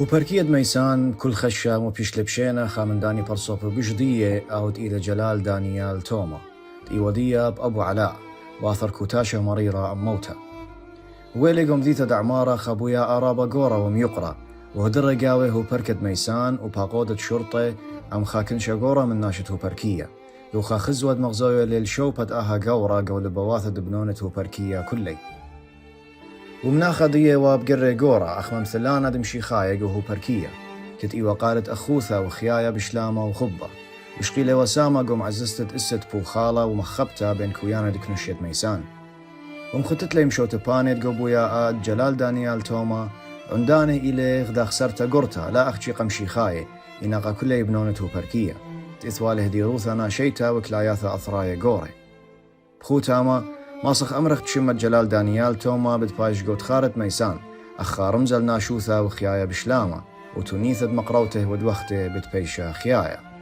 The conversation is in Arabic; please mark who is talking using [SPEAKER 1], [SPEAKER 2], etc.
[SPEAKER 1] وبركيد ميسان كل خشة وبيش لبشينا خامن داني برصوب بجدية أود إلى جلال دانيال توما إيودية بأبو علاء واثر كوتاشة مريرة أم موتى ويلي قم ذيتا دعمارة خبويا أرابا قورا وميقرا وهدر قاوي هو بركد ميسان وباقودة شرطة أم خاكنشا قورا من ناشة هو بركية يوخا خزود مغزوية للشوبت آها قورا قول بواثة دبنونة هو بركية كلي ومناخا ضيه وابقري قورا أخ ممثلانا دمشي خايق وهو بركية كت إيوا قالت أخوثة وخيايا بشلامة وخبة وشقيلة وسامة قوم عززتت إست بوخالة ومخبتها بين كويانا دكنشيت ميسان ومختت لي مشوت بانيت قبويا آد جلال دانيال توما عنداني إلي غدا خسرتا قرتا لا أخشي قمشي خاي إناقا كله يبنونته بركية تإثواله ديروثنا شيتا وكلاياثا أثرايا قوري بخوتاما ماسخ أمرخ تشمت جلال دانيال توما بتبايش قوت خارت ميسان أخا رمزل ناشوثا وخيايا بشلامة وتونيثد مقروته ودوخته بتبيشا خيايا